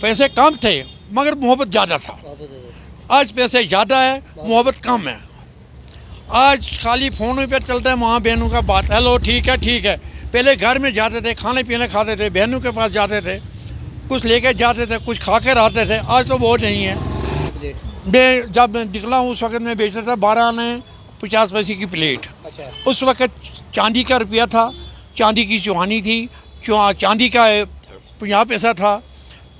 पैसे कम थे मगर मोहब्बत ज़्यादा था। आज पैसे ज़्यादा है, मोहब्बत कम है। आज खाली फ़ोन पे चलता है, माँ बहनों का बात, हेलो ठीक है ठीक है। पहले घर में जाते थे, खाने पीने खाते थे, बहनों के पास जाते थे, कुछ लेके जाते थे, कुछ खा कर आते थे। आज तो वो नहीं है। मैं जब निकला हूँ उस वक्त मैं बेचता था 12 आने 50 पैसे की प्लेट। उस वक्त चांदी का रुपया था, चांदी की चुहानी थी, चांदी का 50 पैसा था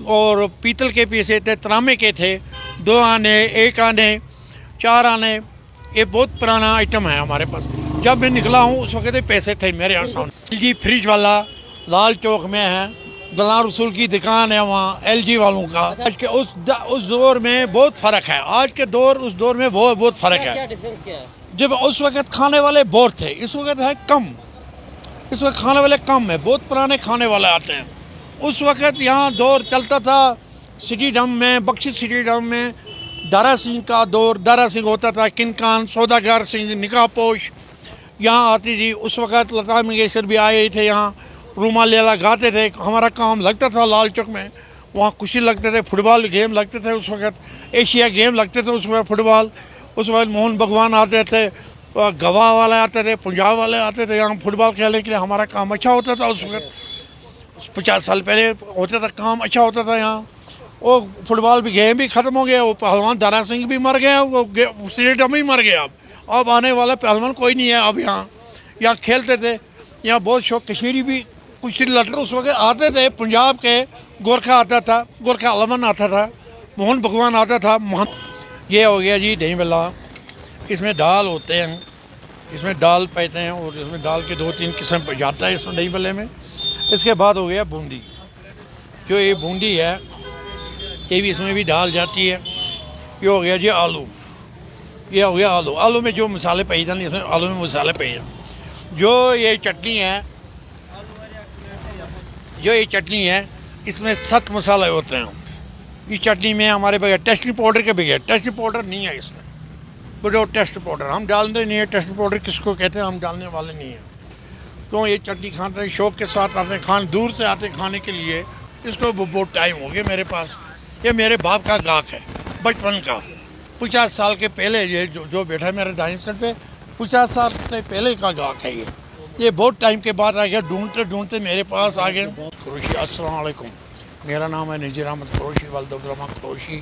और पीतल के पैसे थे, तरामे के थे, 2 आने, 1 आने, 4 आने। ये बहुत पुराना आइटम है हमारे पास। जब मैं निकला हूँ उस वक्त पैसे थे मेरे यहाँ सामने। LG फ्रिज वाला लाल चौक में है, गुलाम रसूल की दुकान है वहाँ LG वालों का। आज के उस दौर में बहुत फ़र्क है, आज के दौर उस दौर में बहुत फ़र्क है। क्या डिफरेंस क्या है? जब उस वक्त खाने वाले बहुत थे, इस वक्त है कम। इस वक्त खाने वाले कम है, बहुत पुराने खाने वाले आते हैं। उस वक्त यहाँ दौर चलता था सिटी डम में, बख्शी सिटी डम में दारा सिंह का दौर। दारा सिंह होता था, किनकान, सौदागर सिंह, निकाह पोश यहाँ आती थी। उस वक्त लता मंगेशकर भी आए थे यहाँ, रूमाल लेला गाते थे। हमारा काम लगता था लाल चौक में, वहाँ खुशी लगते थे, फुटबॉल गेम लगते थे उस वक्त, एशिया गेम लगते थे उस वक्त फुटबॉल। उस वक्त मोहन भगवान आते थे, गवाह वाले आते थे, पंजाब वाले आते थे यहाँ फुटबॉल खेलने के लिए। हमारा काम अच्छा होता था उस वक्त, 50 साल पहले होता था, काम अच्छा होता था यहाँ। वो फुटबॉल भी गेम भी ख़त्म हो गया, वो पहलवान दारा सिंह भी मर गया, वो स्टेडियम ही मर गया। अब आने वाला पहलवान कोई नहीं है अब यहाँ खेलते थे। यहाँ बहुत शौक कश्मीरी भी कुछ लटर उस वक्त आते थे, पंजाब के गोरखा आता था, गोरखा अलमन आता था, मोहन भगवान आता था। ये हो गया जी दही बल्ला। इसमें दाल होते हैं, इसमें दाल पैते हैं और इसमें दाल के 2-3 किस्म जाता है इसमें दही बल्ले में। इसके बाद हो गया बूंदी। जो ये बूंदी है ये भी, इसमें भी दाल जाती है। ये हो गया जी आलू। ये हो गया आलू। आलू में जो मसाले पे थे, इसमें आलू में मसाले पे हैं। जो ये चटनी है, जो ये चटनी है इसमें 7 मसाले होते हैं। इस चटनी में हमारे बगैर टेस्ट पाउडर के बगैर, टेस्ट पाउडर नहीं है इसमें, बड़े टेस्ट पाउडर हम डालते नहीं है। टेस्ट पाउडर किसको कहते हैं, हम डालने वाले नहीं हैं। तो ये चटनी खाते हैं, शौक के साथ आते हैं खान, दूर से आते हैं खाने के लिए। इसको बहुत टाइम हो गया मेरे पास। ये मेरे बाप का गाहक है बचपन का। 50 साल के पहले ये जो बैठा है मेरे दाहिने साइड पे, 50 साल से पहले का गाहक है ये बहुत टाइम के बाद आ गया, ढूंढते ढूंढते मेरे पास आ गए। कुरैशी, अस्सलाम वालेकुम। मेरा नाम है नज़ीर अहमद कुरैशी, वालदुर्रहमान कुरैशी,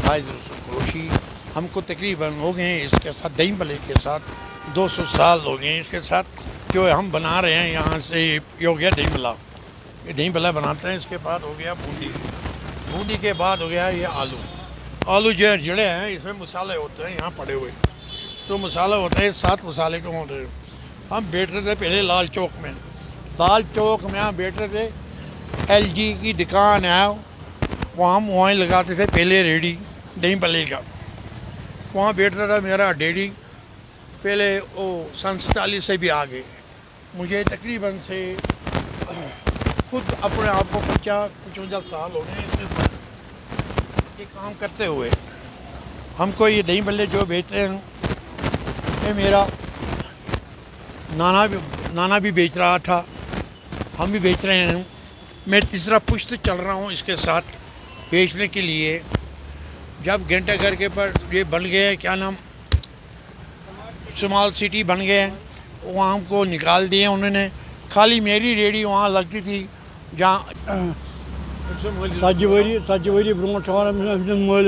फाइज कुरैशी। हमको तकरीबन हो गए इसके साथ, दही बल्ले के साथ 200 साल हो गए इसके साथ। जो हम बना रहे हैं यहाँ से, ये हो गया दही बल्ला। ये दही बल्ला बनाते हैं। इसके बाद हो गया बूंदी। बूंदी के बाद हो गया ये आलू। आलू जो जड़े हैं इसमें मसाले होते हैं यहाँ पड़े हुए, तो मसाले होते हैं 7 मसाले को होते हैं। हम बैठते थे पहले लाल चौक में, लाल चौक में हम बैठते थे। LG की दुकान है वहाँ, हम वहीं लगाते थे पहले रेडी दही बल्ले का। वहाँ बैठता था मेरा डैडी। पहले वो सन 47 से भी आगे, मुझे तकरीबन से खुद अपने आप को 50-55 साल हो गए इसमें ये काम करते हुए। हमको ये दही बल्ले जो बेचते हैं, ये मेरा नाना भी बेच रहा था, हम भी बेच रहे हैं। मैं तीसरा पुश्त चल रहा हूँ इसके साथ बेचने के लिए। जब घंटे घर के पर ये बन गए, क्या नाम, स्मॉल सिटी बन गए, वहाँ हमको निकाल दिए उन्होंने। खाली मेरी रेडी वहाँ लगती थी जहाँ सज्जि वरी ब्रोट मल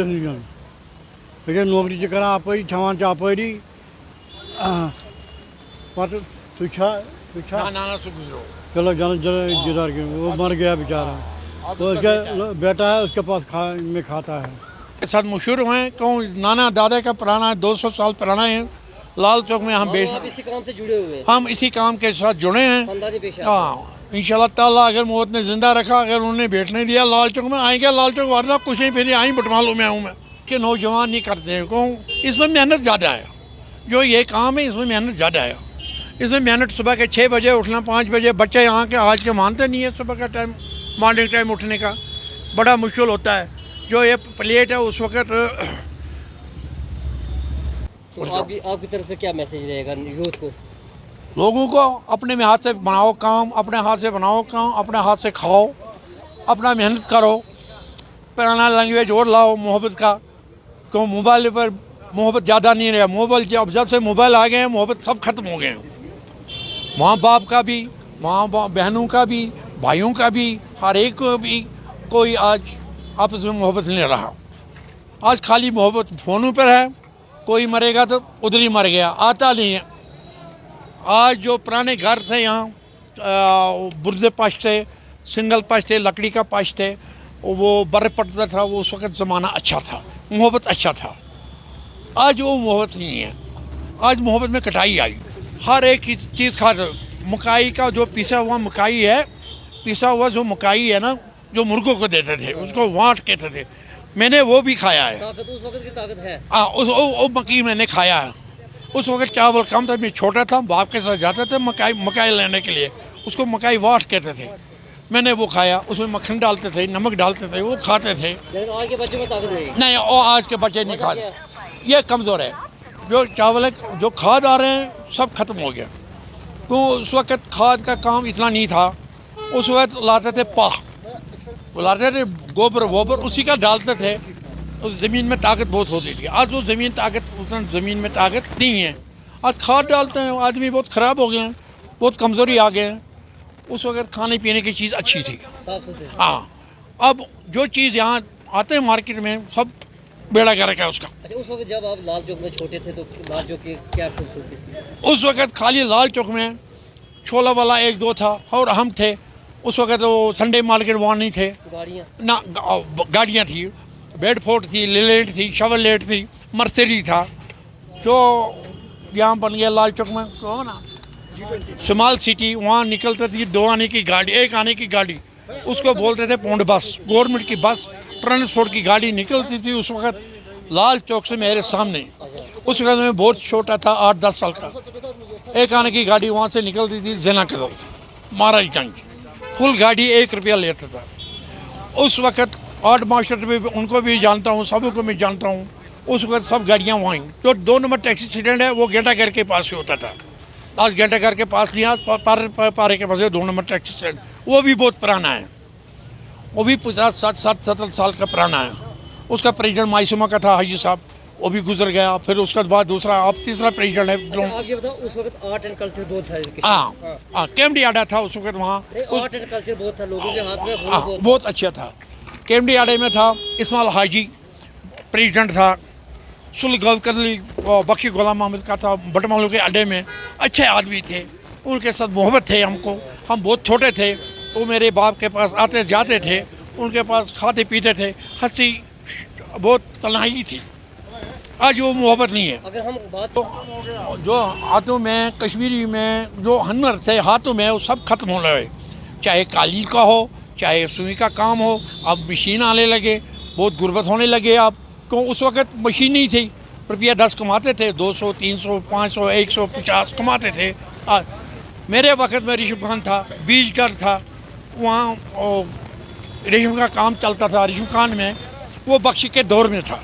नौकरी करान अपरी छान अपरी पत चलो जन जिधर वो मर गया बेचारा, तो उसका बेटा है उसके पास में खाता है। के साथ मशहूर हुए कहूँ, नाना दादा का पुराना है, 200 साल पुराना है। लाल चौक में हम इसी काम से जुड़े हुए हैं। हम इसी काम के साथ जुड़े हैं। हाँ, इंशाल्लाह ताला अगर मौत ने जिंदा रखा, अगर उन्होंने बैठने दिया लाल चौक में, आएंगे लाल चौक वारना कुछ नहीं, फिर आई बटमालू में आऊँ मैं कि नौजवान नहीं करते हैं। कहूँ इसमें मेहनत ज़्यादा है, जो ये काम है इसमें मेहनत ज़्यादा है। इसमें मेहनत सुबह के 6 बजे उठना, 5 बजे। बच्चे यहाँ के आज के मानते नहीं है सुबह का टाइम, मॉर्निंग टाइम उठने का बड़ा मुश्किल होता है। जो ये प्लेट है उस वक्त आपकी तरफ से क्या मैसेज रहेगा यूथ को? लोगों को अपने में हाथ से बनाओ काम, अपने हाथ से बनाओ काम, अपने हाथ से खाओ, अपना मेहनत करो। पुराना लैंग्वेज और लाओ मोहब्बत का, क्यों मोबाइल पर मोहब्बत ज़्यादा नहीं रहा। मोबाइल जब से मोबाइल आ गए हैं मोहब्बत सब खत्म हो गए हैं। माँ बाप का भी, माँ बहनों का भी, भाइयों का भी, हर एक को भी कोई आज आपस में मोहब्बत नहीं रहा। आज खाली मोहब्बत फ़ोनों पर है, कोई मरेगा तो उधर ही मर गया, आता नहीं है। आज जो पुराने घर थे यहाँ बुर्जे पश थे, सिंगल पश थे, लकड़ी का पश थे, वो बर्फ पड़ता था, वो उस वक़्त ज़माना अच्छा था, मोहब्बत अच्छा था। आज वो मोहब्बत नहीं है। आज मोहब्बत में कटाई आई, हर एक चीज़ खा रहे। मकाई का जो पिसा हुआ मकाई है, पिसा हुआ जो मकाई है ना, जो मुर्गों को देते थे उसको वाट कहते थे, मैंने वो भी खाया है। ताकत उस वक्त की ताकत है। वो मकई मैंने खाया है। उस वक्त चावल कम था, मैं छोटा था, बाप के साथ जाते थे मकाई लेने के लिए, उसको मकाई वाट कहते थे, मैंने वो खाया। उसमें मक्खन डालते थे, नमक डालते थे, वो खाते थे। लेकिन आज के बच्चों में ताकत नहीं, और आज के बच्चे नहीं खाते, ये कमज़ोर है। जो चावल है, जो खाद आ रहे हैं सब खत्म हो गया। तो उस वक्त खाद का काम इतना नहीं था। उस वक्त लाते थे पाह, वो लाते थे गोबर वोबर, उसी का डालते थे, उस ज़मीन में ताकत बहुत होती थी। आज वो ज़मीन ज़मीन में ताकत नहीं है। आज खाद डालते हैं, आदमी बहुत ख़राब हो गए हैं, बहुत कमज़ोरी आ गए हैं। उस वक्त खाने पीने की चीज़ अच्छी थी, साफ सुथरे। हाँ। अब जो चीज़ यहाँ आते हैं मार्केट में सब बेड़ा गर्क है उसका। अच्छा, उस वक्त जब आप लाल चौक में छोटे थे तो लाल चौक की क्या खूबसूरती थी? उस वक्त खाली लाल चौक में छोला वाला एक दो था और हम थे। उस वक्त वो संडे मार्केट वहाँ नहीं थे गाड़ियाँ ना, गाड़ियाँ थी, बेडफोर्ड थी, लेलेट थी, शवलेट थी, मर्सिडीज था। जो यहाँ बन गया लाल चौक में तो ना स्मॉल सिटी, वहाँ निकलते थी 2 आने की गाड़ी, 1 आने की गाड़ी, उसको बोलते थे पौंड बस, गवर्नमेंट की बस, ट्रांसपोर्ट की गाड़ी निकलती थी उस वक्त लाल चौक से मेरे सामने। उस वक्त मैं बहुत छोटा था, 8-10 साल का। 1 आने की गाड़ी वहाँ से निकलती थी जना कदम, महाराजगंज, फुल गाड़ी 1 रुपया लेता था। उस वक्त 8 मास्टर में उनको भी जानता हूँ, सबों को मैं जानता हूँ। उस वक्त सब गाड़ियाँ वहीं, जो 2 नंबर टैक्सी स्टैंड है वो गेंटा घर के पास से होता था। आज गेंटा घर के पास नहीं, आज पारे के पास है 2 नंबर टैक्सी स्टैंड, वो भी बहुत पुराना है, वो भी 50-60-70 साल का पुराना है। उसका प्रेसिडेंट मायसूमा का था हाजी साहब, वो भी गुजर गया। फिर उसके बाद दूसरा, अब तीसरा प्रेसिडेंट है। अच्छा, आप ये बताओ, उस वक्त आर्ट एंड कल्चर बहुत था। हाँ, केमडी आडा था उस वक्त वहाँ, आर्ट एंड कल्चर बहुत था, लोगों के हाथ में हाँ बहुत अच्छा था। केमडी आडे में था इस्माइल हाजी प्रेसिडेंट था, सुल गवकरली बख्शी गुलाम अहमद का था, बटमालू के अड्डे में अच्छे आदमी थे, उनके साथ मोहब्बत थे हमको। हम बहुत छोटे थे, वो मेरे बाप के पास आते जाते थे, उनके पास खाते पीते थे, हंसी बहुत तन्हाई थी। आज वो मोहब्बत नहीं है। अगर हम बात तो जो हाथों में कश्मीरी में जो हुनर थे हाथों में, वो सब खत्म होने लगे। चाहे कालीन का हो, चाहे सुई का काम हो, अब मशीन आने लगे, बहुत गुर्बत होने लगे। अब क्यों, उस वक्त मशीन नहीं थी, रुपया 10 कमाते थे, 200, 300, 500, 150 कमाते थे। मेरे वक्त में रेशम खान था, बीजगर था, वहाँ रेशम का काम चलता था। रेशम खान में वो बख्शी के दौर में था,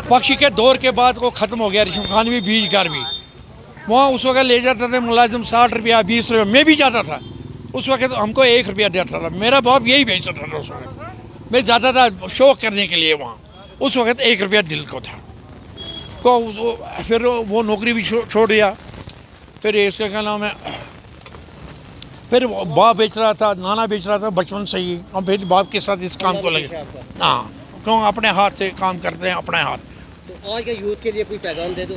बख्शी के दौर के बाद वो ख़त्म हो गया। रेशम खान भी, बीजगर भी वहाँ उस वक्त ले जाते थे मुलाजिम 60 रुपया, 20 रुपया, मैं भी जाता था। उस वक्त हमको 1 रुपया देता था, मेरा बाप यही बेचता था। उस वक्त मैं जाता था शौक करने के लिए वहाँ, उस वक्त 1 रुपया दिल को था। तो फिर वो नौकरी भी छोड़ दिया। फिर इसका क्या नाम है, फिर बाप बेच रहा था, नाना बेच रहा था बचपन से ही, और फिर बाप के साथ इस काम को लगे। हाँ, क्यों अपने हाथ से काम करते हैं, अपने हाथ। तो आज के यूथ के लिए कोई पैगाम दे दो?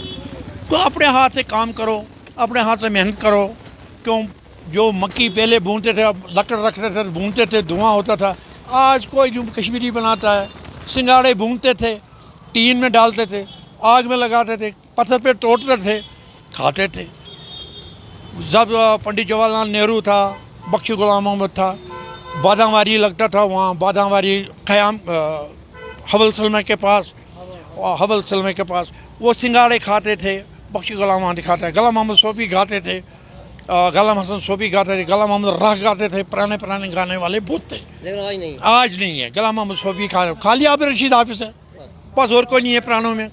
तो अपने हाथ से काम करो, अपने हाथ से मेहनत करो। क्यों, जो मक्की पहले भूनते थे, अब लकड़ रखते थे, भूनते थे, धुआं होता था। आज कोई जो कश्मीरी बनाता है, सिंगाड़े भूनते थे, टीन में डालते थे, आग में लगाते थे, पत्थर पे तोड़ते थे, खाते थे। जब पंडित जवाहरलाल नेहरू था, बख्शी गुलाम अहमद था, बादामवारी लगता था वहाँ, बादामवारी क़याम हवल सलमा के पास, हवल सलमा के पास वो सिंगाड़े खाते थे। बख्शी गुलाम अहमद खाता है, गुलाम मोहम्मद सोफी गाते थे, गुलाम हसन सोफी गाते थे, गुलाम मोहम्मद राह गाते थे, पुराने गाने वाले बहुत थे। लेकिन आज नहीं, आज नहीं है। गुलाम मोहम्मद सोफी खाली आबिद रशीद हाफिज़ है, बस और कोई नहीं है पुरानों में।